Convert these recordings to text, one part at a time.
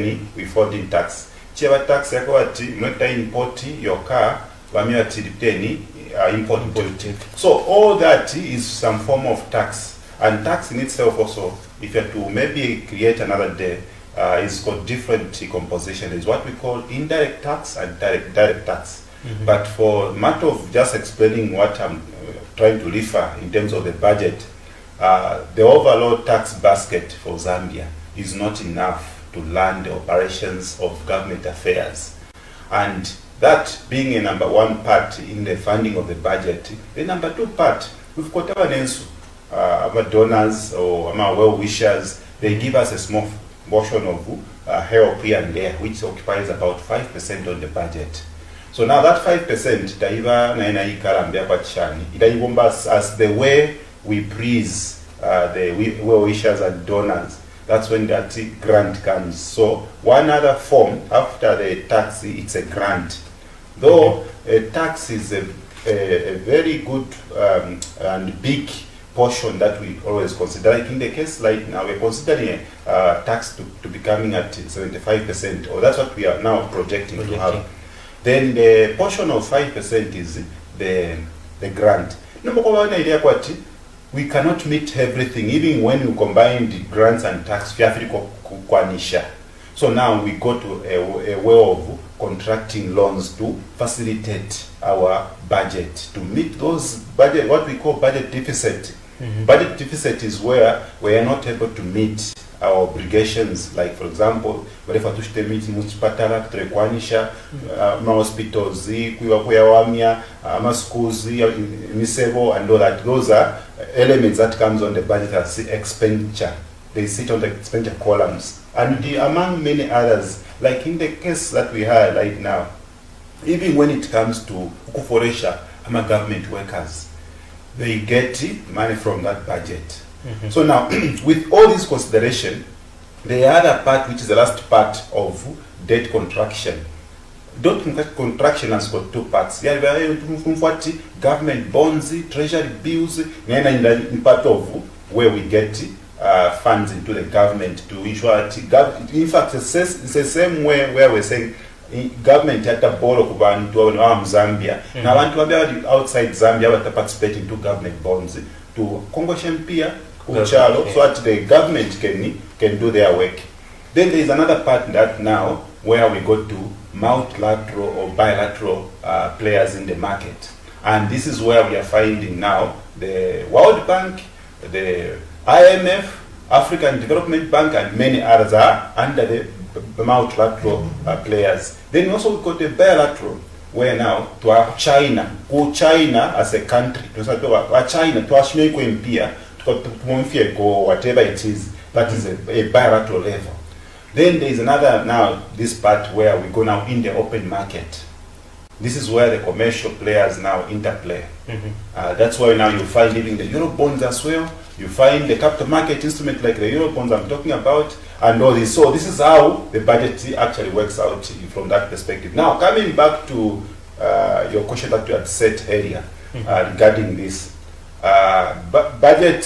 we fought in tax. Chiava tax yako ati not import your car, wami ati return import duty. So all that is some form of tax, and tax in itself also, if you have to maybe create another day, is got different composition. Is what we call indirect tax and direct tax. But for matter of just explaining what I'm trying to refer in terms of the budget, the overall tax basket for Zambia is not enough to run the operations of government affairs. And that being a number one part in the funding of the budget, the number two part, we've got our donors or our well-wishers. They give us a small portion of help here and there, which occupies about 5% on the budget. So now that 5%, as the way we please the well-wishers and donors, that's when that grant comes. So one other form after the tax, it's a grant. Though a tax is a very good and big portion that we always consider. Like in the case like now, we're considering a tax to be coming at 75%, or that's what we are now projecting to have. Then the portion of 5% is the grant. We cannot meet everything, even when you combine the grants and tax. So now we go to a way of contracting loans to facilitate our budget, to meet those budget, what we call budget deficit. Budget deficit is where we are not able to meet our obligations, like for example, whatever to meet municipatala kurekwanisha hospitals, kuyawamia, schools, misebo, and all that. Those are elements that comes on the budget as expenditure. They sit on the expenditure columns, and among many others, like in the case that we have right now, even when it comes to kuforesha ama government workers, they get money from that budget. So now, with all this consideration, the other part, which is the last part of debt contraction. Debt contraction has got two parts. Government bonds, treasury bills, in part of where we get funds into the government to ensure that, in fact, it's the same way where we're saying government had to borrow to Zambia. Now, I want to outside Zambia to participate into government bonds to Congo Shempia, so that the government can do their work. Then there is another part that now where we go to multilateral or bilateral players in the market, and this is where we are finding now the World Bank, the IMF, African Development Bank, and many others are under the multilateral players. Then also we got the bilateral, where now to our China as a country, to China, to Impia, to whatever it is, that is a bilateral level. Then there is another now, this part where we go now in the open market. This is where the commercial players now interplay. That's why now you find even the Euro bonds as well. You find the capital market instrument like the Euro bonds I'm talking about, and all this. So this is how the budget actually works out from that perspective. Now, coming back to your question that you had set earlier regarding this budget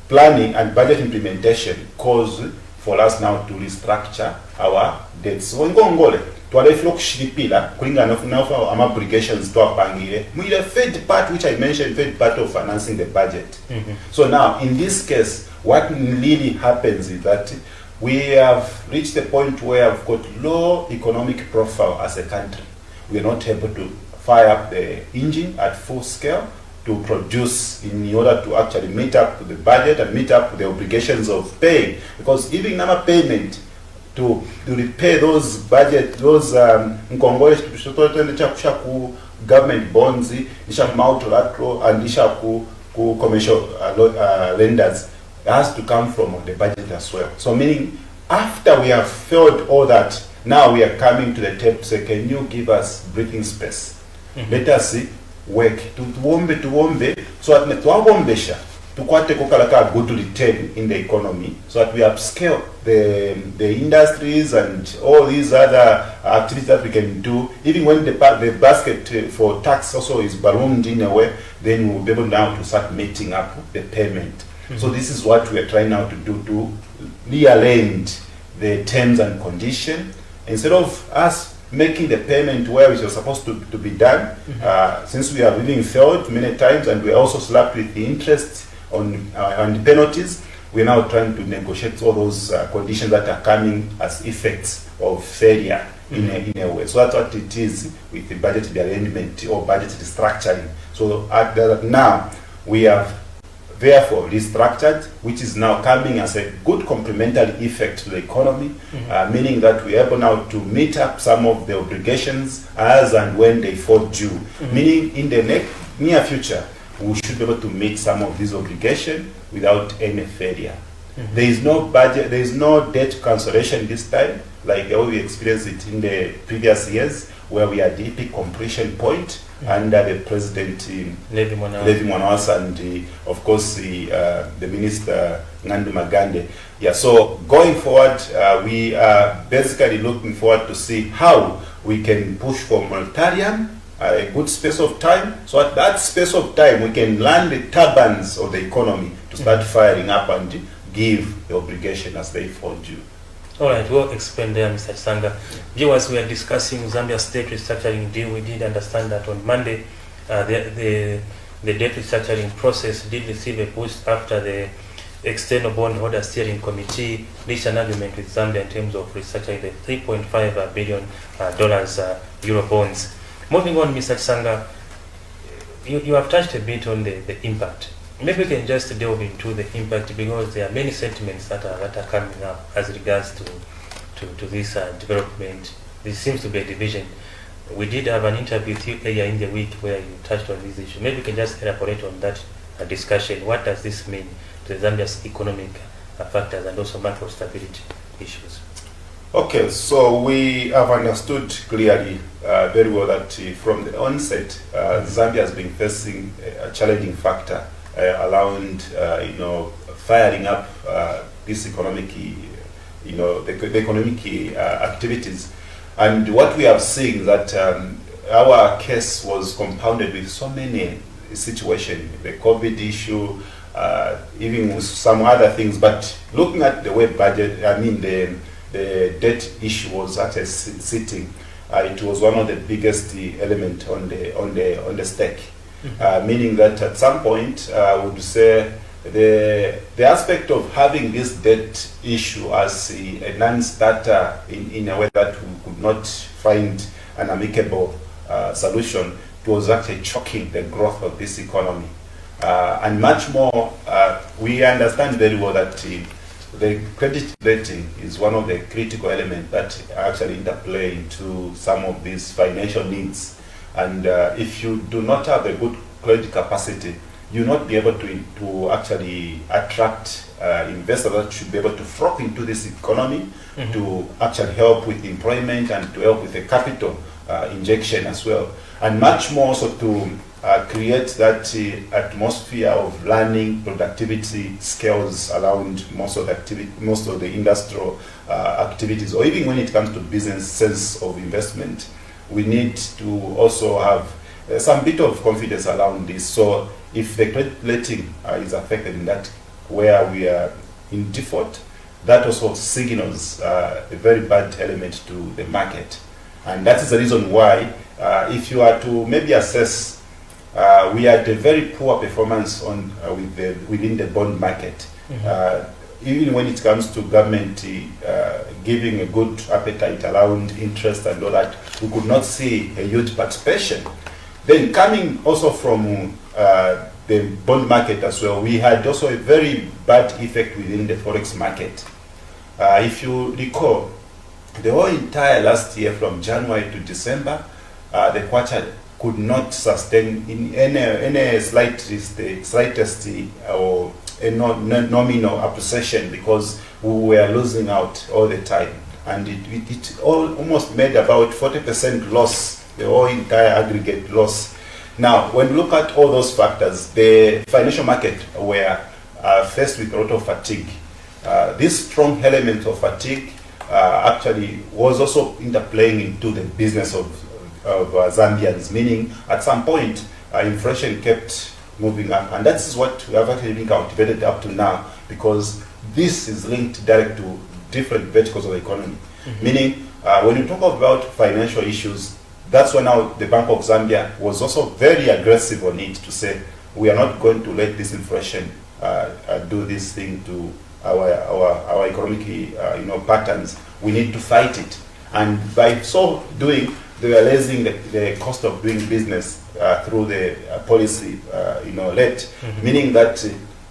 planning and budget implementation cause for us now to restructure our debts. So kushiripila kulingana na obligations to apangile the third part, which I mentioned, third part of financing the budget. So now in this case, what really happens is that we have reached a point where we've got low economic profile as a country. We are not able to fire up the engine at full scale to produce in order to actually meet up to the budget and meet up to the obligations of paying, because giving them a payment to repay those budget, those government bonds, multilateral and commercial lenders, has to come from the budget as well. So meaning, after we have failed all that, now we are coming to the table to say, can you give us breathing space? Let us see, work tuombe so that tuabombesha tukwate kukalaka good return in the economy, so that we upscale the industries and all these other activities that we can do. Even when the basket for tax also is ballooned in a way, then we will be able now to start meeting up the payment. So this is what we are trying now to do, to rearrange the terms and condition. Instead of us making the payment where it was supposed to be done, since we have even failed many times and we are also slapped with the interest on the penalties, we're now trying to negotiate all those conditions that are coming as effects of failure in a way. So that's what it is with the budget arrangement or budget restructuring. So now we have therefore restructured, which is now coming as a good complementary effect to the economy, meaning that we are able now to meet up some of the obligations as and when they fall due. Meaning in the near future, we should be able to meet some of these obligations without any failure. There is no budget, there is no debt cancellation this time, like the way we experienced it in the previous years, where we had the epic completion point under the President Levi Mwanawasa and of course the Minister Ngandu Magande. Yeah, so going forward, we are basically looking forward to see how we can push for moratorium a good space of time, so at that space of time we can land the turbines of the economy to start firing up and give the obligation as they fall due. All right, well explained there, Mr. Sanga. Viewers, we are discussing Zambia state restructuring deal. We did understand that on Monday, the debt restructuring process did receive a boost after the external bondholder steering committee reached an agreement with Zambia in terms of restructuring the $3.5 billion Euro bonds. Moving on, Mr. Sanga, you have touched a bit on the impact. Maybe we can just delve into the impact, because there are many sentiments that are coming up as regards to this development. There seems to be a division. We did have an interview with you earlier in the week where you touched on this issue. Maybe we can just elaborate on that discussion. What does this mean to Zambia's economic factors and also macro stability issues? Okay, so we have understood clearly very well that from the onset, Zambia has been facing a challenging factor around, firing up this economic, the economic activities. And what we have seen that our case was compounded with so many situations, the COVID issue, even with some other things. But looking at the way the debt issue was actually sitting, it was one of the biggest element on the stake. Meaning that at some point, I would say the aspect of having this debt issue as a non-starter in a way that we could not find an amicable solution, it was actually choking the growth of this economy. And much more, we understand very well that the credit rating is one of the critical elements that actually interplay into some of these financial needs. And if you do not have a good credit capacity, you'll not be able to actually attract investors that should be able to flock into this economy to actually help with employment and to help with the capital injection as well. And much more so to create that atmosphere of learning, productivity, skills around most of the industrial activities, or even when it comes to business sense of investment. We need to also have some bit of confidence around this. So if the credit rating is affected in that, where we are in default, that also signals a very bad element to the market. And that is the reason why, if you are to maybe assess, we had a very poor performance within the bond market. Even when it comes to government giving a good appetite around interest and all that, we could not see a huge participation. Then coming also from the bond market as well, we had also a very bad effect within the forex market. If you recall, the whole entire last year from January to December, the kwacha could not sustain in any slightest or a nominal appreciation, because we were losing out all the time, and it almost made about 40% loss, the whole entire aggregate loss. Now, when we look at all those factors, the financial market were faced with a lot of fatigue. This strong element of fatigue actually was also interplaying into the business of Zambians, meaning at some point inflation kept moving up, and that is what we have actually been cultivated up to now, because this is linked direct to different verticals of the economy. Meaning, when you talk about financial issues, that's when now the Bank of Zambia was also very aggressive on it to say, we are not going to let this inflation do this thing to our economic patterns. We need to fight it. And by so doing, they are raising the cost of doing business through the policy rate, meaning that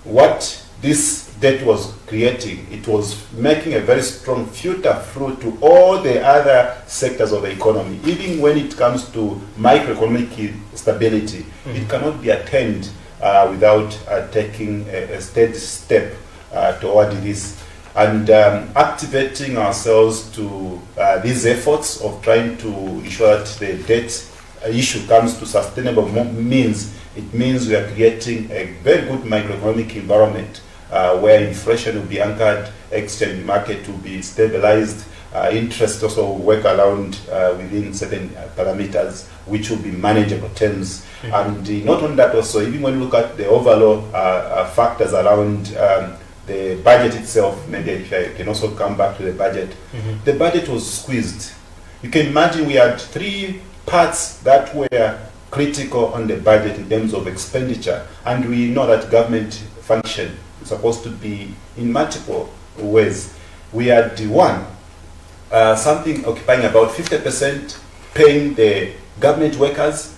what this debt was creating, it was making a very strong filter through to all the other sectors of the economy. Even when it comes to microeconomic stability, it cannot be attained without taking a steady step toward this. And activating ourselves to these efforts of trying to ensure that the debt issue comes to sustainable means, it means we are creating a very good microeconomic environment where inflation will be anchored, exchange market will be stabilized, interest also will work around within certain parameters, which will be manageable terms. And not only that, also, even when you look at the overall factors around the budget itself, maybe if I can also come back to the budget, the budget was squeezed. You can imagine we had three parts that were critical on the budget in terms of expenditure, and we know that government function is supposed to be in multiple ways. We had one, something occupying about 50% paying the government workers,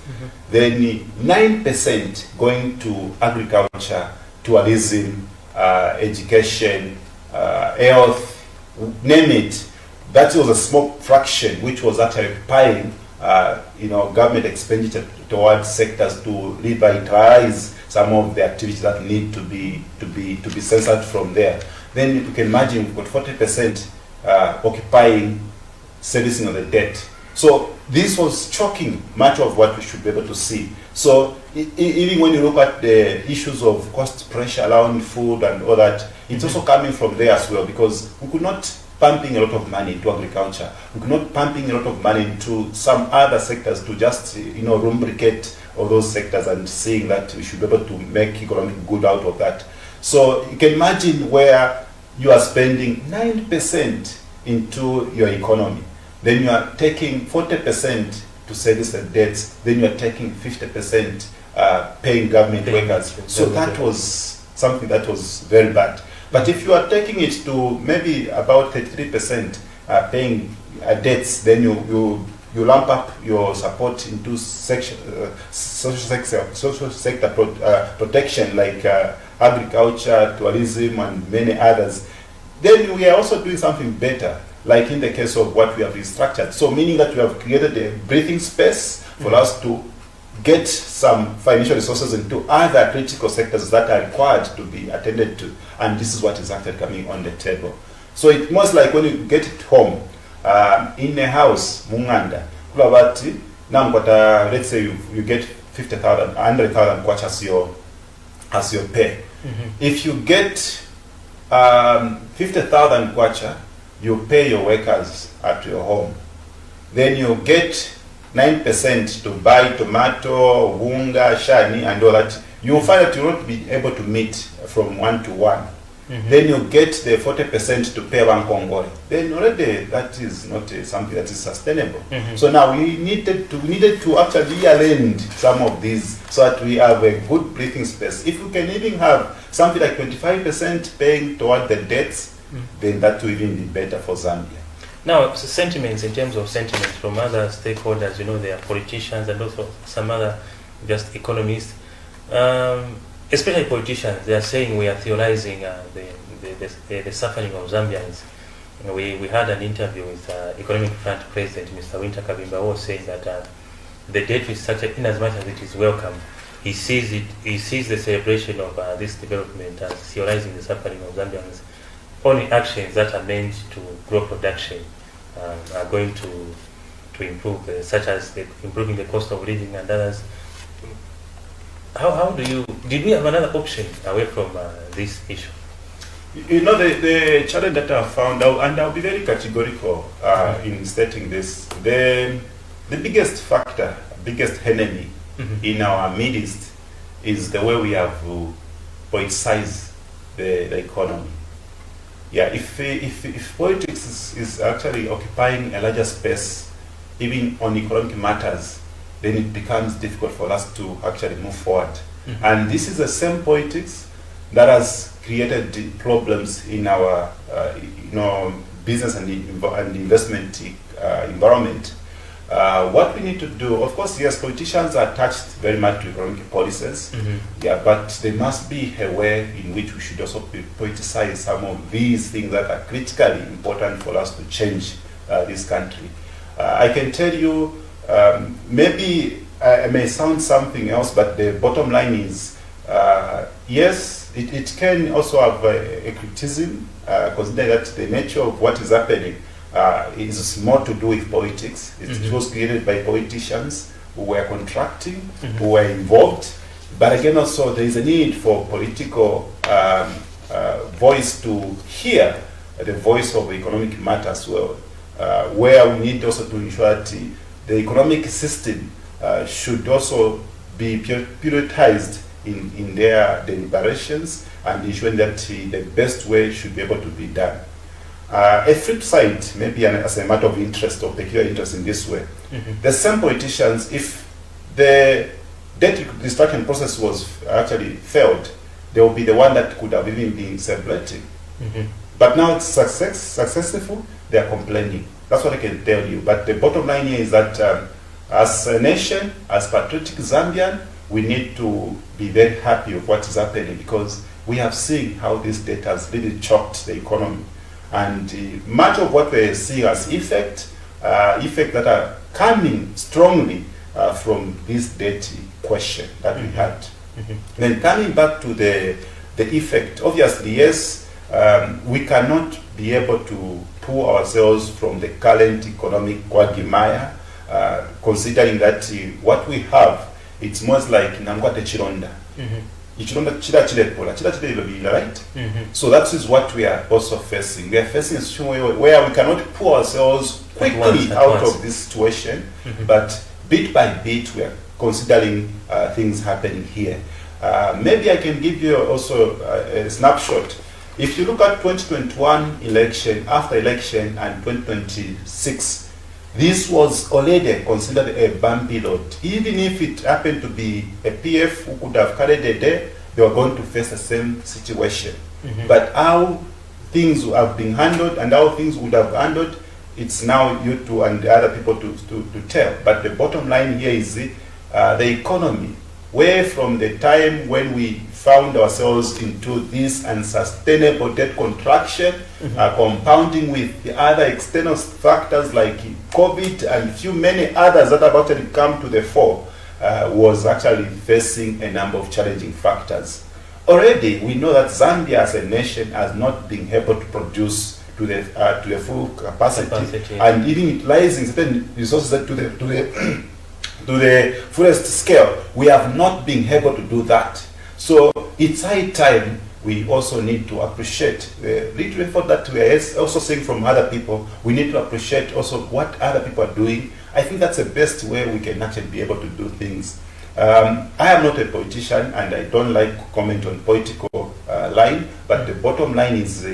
then 9% going to agriculture, tourism, education, health, name it. That was a small fraction which was actually occupying government expenditure towards sectors to revitalize some of the activities that need to be censored from there. Then you can imagine we've got 40% occupying servicing of the debt. So this was choking much of what we should be able to see. So even when you look at the issues of cost pressure around food and all that, it's also coming from there as well, because we could not pumping a lot of money into agriculture. We could not pumping a lot of money into some other sectors to just rubricate all those sectors and seeing that we should be able to make economic good out of that. So you can imagine where you are spending 9% into your economy, then you are taking 40% to service the debts, then you are taking 50% paying government workers. So that was something that was very bad. But if you are taking it to maybe about 33% paying debts, then you lump up your support into social sector protection like agriculture, tourism, and many others. Then we are also doing something better, like in the case of what we have restructured. So meaning that we have created a breathing space for us to get some financial resources into other critical sectors that are required to be attended to. And this is what is actually coming on the table. So it's most like when you get it home, in a house, munganda, let's say you get 50,000, 100,000 kwacha as your pay. If you get 50,000 kwacha, you pay your workers at your home. Then you get 9% to buy tomato, wunga, shani, and all that. You'll find that you won't be able to meet from 1 to 1. Then you get the 40% to pay one Kongole. Then already that is not something that is sustainable. So now we needed to actually rearrange some of these so that we have a good breathing space. If we can even have something like 25% paying toward the debts, then that will even be better for Zambia. Now, sentiments, in terms of sentiments from other stakeholders, there are politicians and also some other just economists, especially politicians. They are saying we are theorizing the suffering of Zambians. We had an interview with Economic Front President, Mr. Winter Kabimba, who was saying that the debt restructure, in as much as it is welcome, he sees the celebration of this development as theorizing the suffering of Zambians. Only actions that are meant to grow production are going to improve, such as improving the cost of living and others. How did we have another option away from this issue? The challenge that I found out, and I'll be very categorical in stating this, the biggest factor, biggest enemy in our midst is the way we have politicized the economy. Yeah, if politics is actually occupying a larger space, even on economic matters, then it becomes difficult for us to actually move forward. And this is the same politics that has created the problems in our business and investment environment. What we need to do, of course, yes, politicians are attached very much to economic policies, yeah, but there must be a way in which we should also politicize some of these things that are critically important for us to change this country. I can tell you, maybe I may sound something else, but the bottom line is, yes, it can also have a criticism, considering that the nature of what is happening is more to do with politics. It was created by politicians who were contracting, who were involved. But again, also there is a need for political voice to hear the voice of economic matters, well, where we need also to ensure that the economic system should also be prioritized in their deliberations and ensuring that the best way should be able to be done. A flip side, maybe as a matter of interest or peculiar interest in this way, the same politicians, if the debt restructuring process was actually failed, they will be the one that could have even been celebrating. But now it's successful, they are complaining. That's what I can tell you. But the bottom line here is that as a nation, as patriotic Zambian, we need to be very happy with what is happening, because we have seen how this debt has really choked the economy. And much of what we're seeing as effect that are coming strongly from this debt question that we had. Then coming back to the effect, obviously, yes, we cannot be able to pull ourselves from the current economic quagmire, considering that what we have, it's most like Namkwate Chironda. Right? So that is what we are also facing. We are facing a situation where we cannot pull ourselves quickly out of this situation, but bit by bit we are considering things happening here. Maybe I can give you also a snapshot. If you look at 2021 election, after election, and 2026, this was already considered a bumpy road. Even if it happened to be a PF who could have carried the day, they were going to face the same situation. But how things have been handled and how things would have handled, it's now you two and the other people to tell. But the bottom line here is the economy, where from the time when we found ourselves into this unsustainable debt contraction, compounding with the other external factors like COVID and few many others that have actually come to the fore, was actually facing a number of challenging factors. Already, we know that Zambia as a nation has not been able to produce to the full capacity, and even utilizing certain resources to the fullest scale. We have not been able to do that. So it's high time we also need to appreciate the little effort that we are also seeing from other people. We need to appreciate also what other people are doing. I think that's the best way we can actually be able to do things. I am not a politician and I don't like to comment on political line, but the bottom line is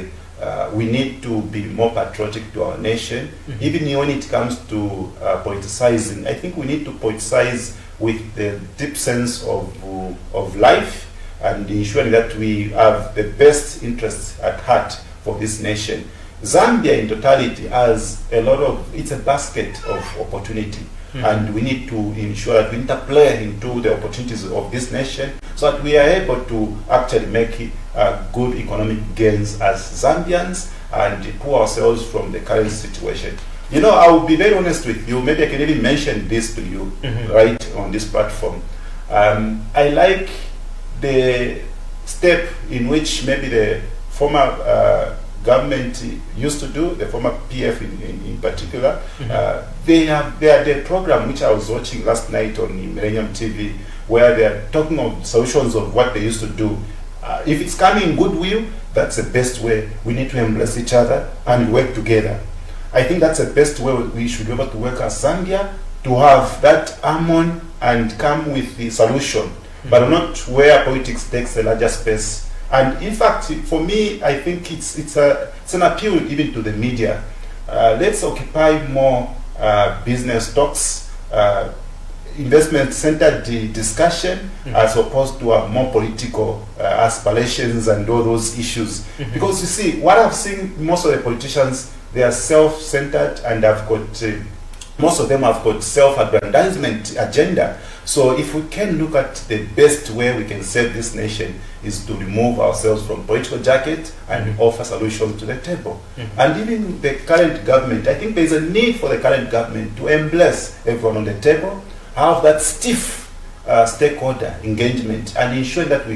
we need to be more patriotic to our nation. Even when it comes to politicizing, I think we need to politicize with the deep sense of life and ensuring that we have the best interests at heart for this nation. Zambia in totality has it's a basket of opportunity, and we need to ensure that we interplay into the opportunities of this nation so that we are able to actually make good economic gains as Zambians and pull ourselves from the current situation. You know, I will be very honest with you, maybe I can even mention this to you right on this platform. I like the step in which maybe the former government used to do, the former PF in particular. They have the program which I was watching last night on Millennium TV, where they are talking of solutions of what they used to do. If it's coming in goodwill, that's the best way. We need to embrace each other and work together. I think that's the best way we should be able to work as Zambia, to have that harmony and come with the solution, but not where politics takes a larger space And in fact, for me, I think it's an appeal even to the media. Let's occupy more business talks, investment-centered discussion, as opposed to more political aspirations and all those issues. Because you see, what I've seen, most of the politicians, they are self-centered and have got, most of them have got self-aggrandizement agenda. So if we can look at the best way we can save this nation is to remove ourselves from political jacket and offer solutions to the table. And even the current government, I think there's a need for the current government to embrace everyone on the table, have that stiff stakeholder engagement, and ensure that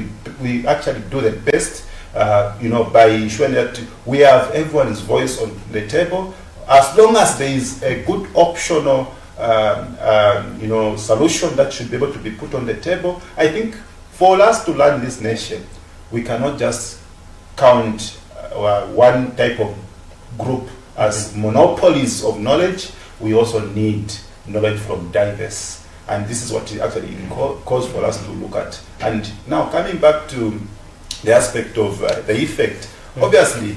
we actually do the best, by ensuring that we have everyone's voice on the table. As long as there is a good optional solution that should be able to be put on the table, I think for us to learn this nation, we cannot just count one type of group as monopolies of knowledge. We also need knowledge from diverse. And this is what it actually calls for us to look at. And now coming back to the aspect of the effect, obviously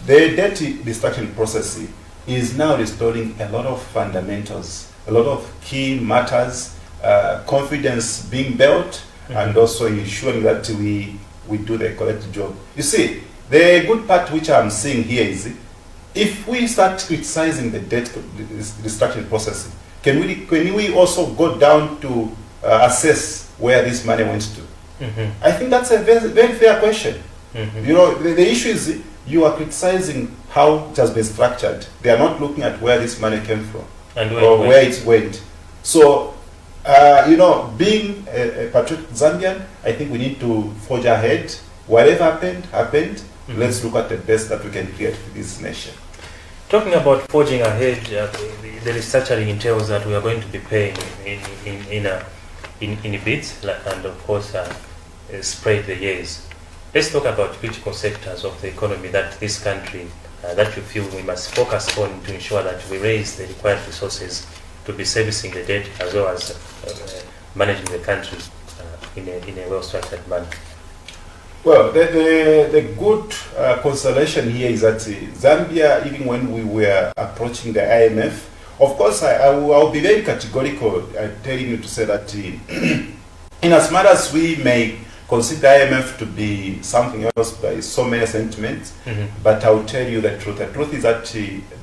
the debt restructuring process is now restoring a lot of fundamentals, a lot of key matters, confidence being built, and also ensuring that we do the correct job. You see, the good part which I'm seeing here is, if we start criticizing the debt restructuring process, can we also go down to assess where this money went to? I think that's a very, very fair question. The issue is, you are criticizing how it has been structured. They are not looking at where this money came from and where it went. So, being a patriotic Zambian, I think we need to forge ahead. Whatever happened. Let's look at the best that we can create for this nation. Talking about forging ahead, the restructuring entails that we are going to be paying in bits, and of course spread the years. Let's talk about critical sectors of the economy that this country, that you feel we must focus on to ensure that we raise the required resources to be servicing the debt as well as managing the country in a well-structured manner. Well, the good consolation here is that Zambia, even when we were approaching the IMF, of course, I'll be very categorical telling you to say that in as much as we may consider IMF to be something else by so many sentiments, but I'll tell you the truth. The truth is that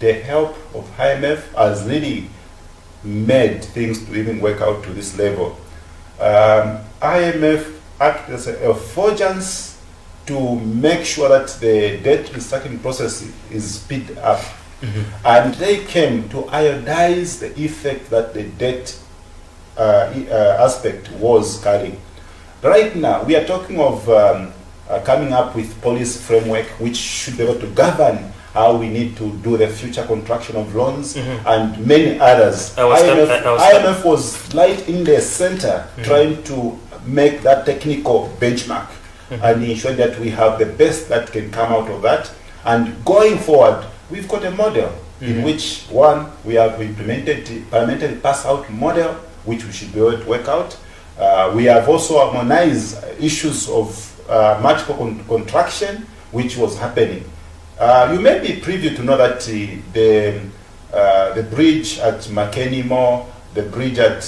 the help of IMF has really made things to even work out to this level. IMF acted as a forgance to make sure that the debt restructuring process is speed up. And they came to iodize the effect that the debt aspect was carrying. Right now, we are talking of coming up with policy framework which should be able to govern how we need to do the future contraction of loans and many others. IMF was right in the center trying to make that technical benchmark and ensure that we have the best that can come out of that. And going forward, we've got a model in which, one, we have implemented the parliamentary pass-out model, which we should be able to work out. We have also harmonized issues of multiple contraction, which was happening. You may be privy to know that the bridge at Makenimo, the bridge at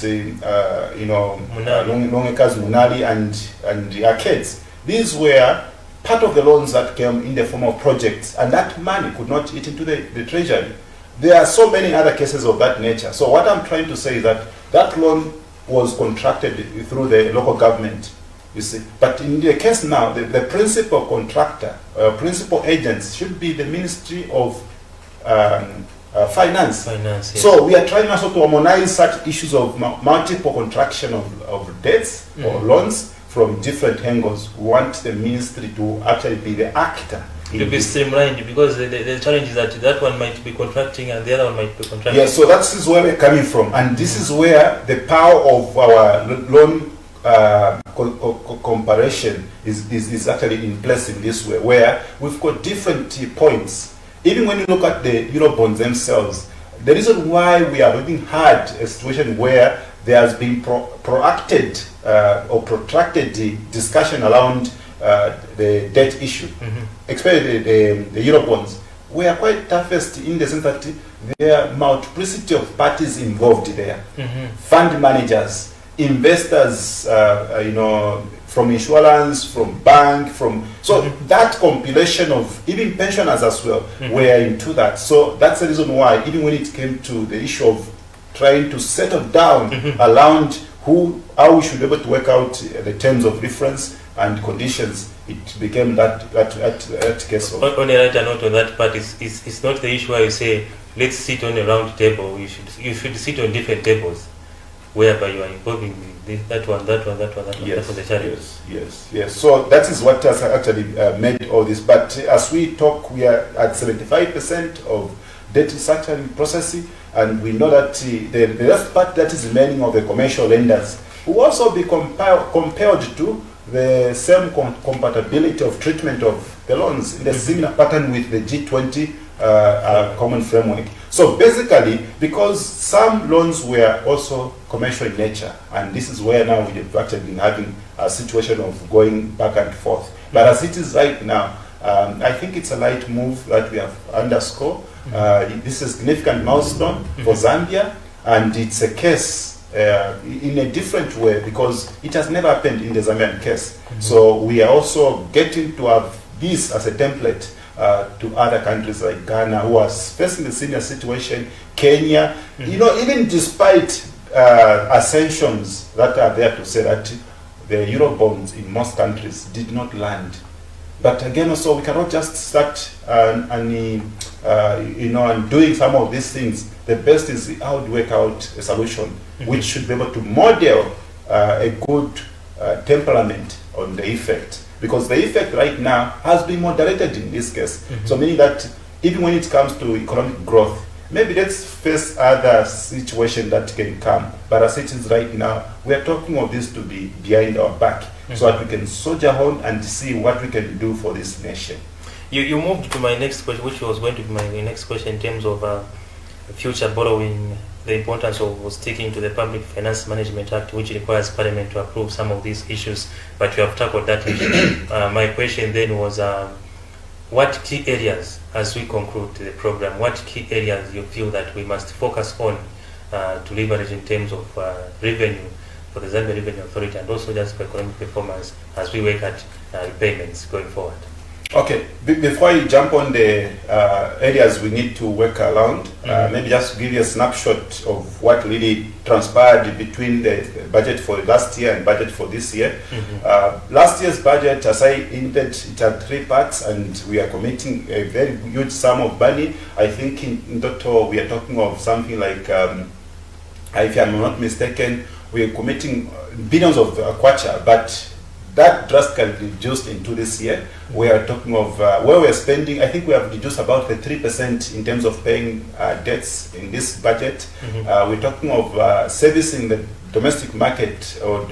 Longekas Munali and the arcades, these were part of the loans that came in the form of projects, and that money could not eat into the treasury. There are so many other cases of that nature. So what I'm trying to say is that that loan was contracted through the local government, you see. But in the case now, the principal contractor, principal agents should be the Ministry of Finance. Yes. So we are trying also to harmonize such issues of multiple contraction of debts or loans from different angles. We want the ministry to actually be the actor. To be streamlined, because the challenge is that one might be contracting and the other one might be contracting. Yeah, so that is where we're coming from. And this is where the power of our loan comparison is actually in place in this way, where we've got different points. Even when you look at the Eurobonds themselves, the reason why we are having had a situation where there has been protracted discussion around the debt issue, especially the Euro bonds, were quite toughest in the sense that there are multiplicity of parties involved there. Fund managers, investors, from insurance, from bank, so that compilation of even pensioners as well were into that. So that's the reason why even when it came to the issue of trying to settle down around how we should be able to work out the terms of reference and conditions, it became that case of. On a lighter note on that part, it's not the issue where you say, let's sit on a round table. You should sit on different tables, whereby you are involving that one. Yes, that was the challenge. Yes. So that is what has actually made all this. But as we talk, we are at 75% of debt restructuring processing, and we know that the last part that is remaining of the commercial lenders will also be compelled to the same compatibility of treatment of the loans in the similar pattern with the G20 common framework. So basically, because some loans were also commercial in nature, and this is where now we've actually been having a situation of going back and forth. But as it is right now, I think it's a light move that we have underscored. This is a significant milestone for Zambia, and it's a case in a different way because it has never happened in the Zambian case. So we are also getting to have this as a template to other countries like Ghana, who are facing the similar situation, Kenya. Even despite ascensions that are there to say that the Eurobonds in most countries did not land. But again, also we cannot just start and doing some of these things. The best is how to work out a solution which should be able to model a good temperament on the effect. Because the effect right now has been moderated in this case. So meaning that even when it comes to economic growth, maybe let's face other situations that can come. But as it is right now, we are talking of this to be behind our back so that we can soldier on and see what we can do for this nation. You moved to my next question, which was going to be my next question in terms of future borrowing, the importance of sticking to the Public Finance Management Act, which requires Parliament to approve some of these issues, but you have tackled that issue. My question then was, what key areas, as we conclude the program, what key areas you feel that we must focus on to leverage in terms of revenue for the Zambia Revenue Authority and also just for economic performance as we work at repayments going forward? Okay, before I jump on the areas we need to work around, maybe just give you a snapshot of what really transpired between the budget for last year and budget for this year. Last year's budget, as I hinted, it had 3 parts, and we are committing a very huge sum of money. I think in total we are talking of something like, if I'm not mistaken, we are committing billions of kwacha, but that drastically reduced into this year. We are talking of where we're spending. I think we have reduced about the 3% in terms of paying debts in this budget. We're talking of servicing the domestic market or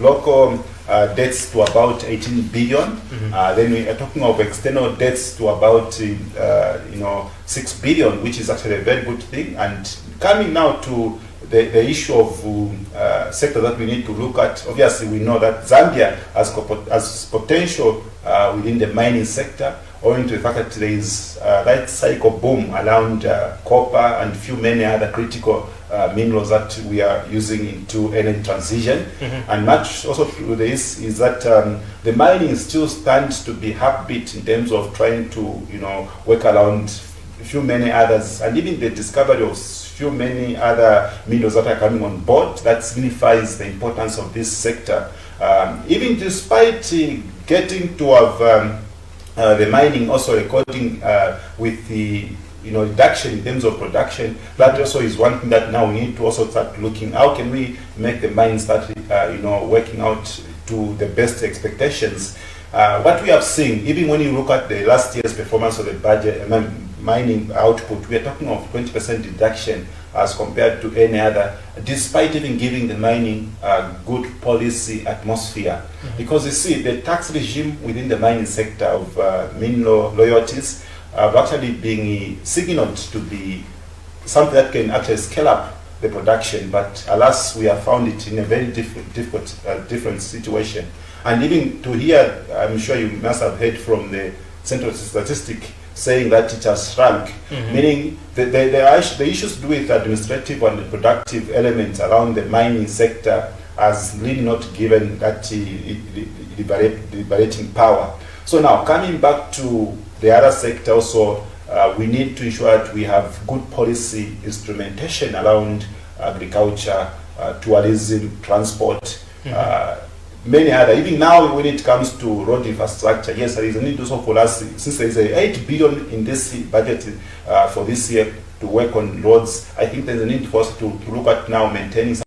local debts to about 18 billion. Then we are talking of external debts to about 6 billion, which is actually a very good thing. And coming now to the issue of sector that we need to look at, obviously we know that Zambia has potential within the mining sector, owing to the fact that there is that cycle boom around copper and few many other critical minerals that we are using into energy transition. And much also through this is that the mining still stands to be half-bit in terms of trying to work around few many others, and even the discovery of few many other minerals that are coming on board. That signifies the importance of this sector. Even despite getting to have the mining also recording with the reduction in terms of production, that also is one thing that now we need to also start looking, how can we make the mine start working out to the best expectations. What we have seen, even when you look at the last year's performance of the budget, mining output, we are talking of 20% reduction as compared to any other, despite even giving the mining a good policy atmosphere. Because you see, the tax regime within the mining sector of mineral royalties have actually been signaled to be something that can actually scale up the production, but alas, we have found it in a very different situation. And even to hear, I'm sure you must have heard from the Central Statistic saying that it has shrunk, meaning the issues to do with administrative and productive elements around the mining sector has really not given that liberating power. So now coming back to the other sector also, we need to ensure that we have good policy instrumentation around agriculture, tourism, transport, many other. Even now when it comes to road infrastructure, yes, there is a need also for us, since there is a 8 billion in this budget for this year to work on roads, I think there's a need for us to look at now maintaining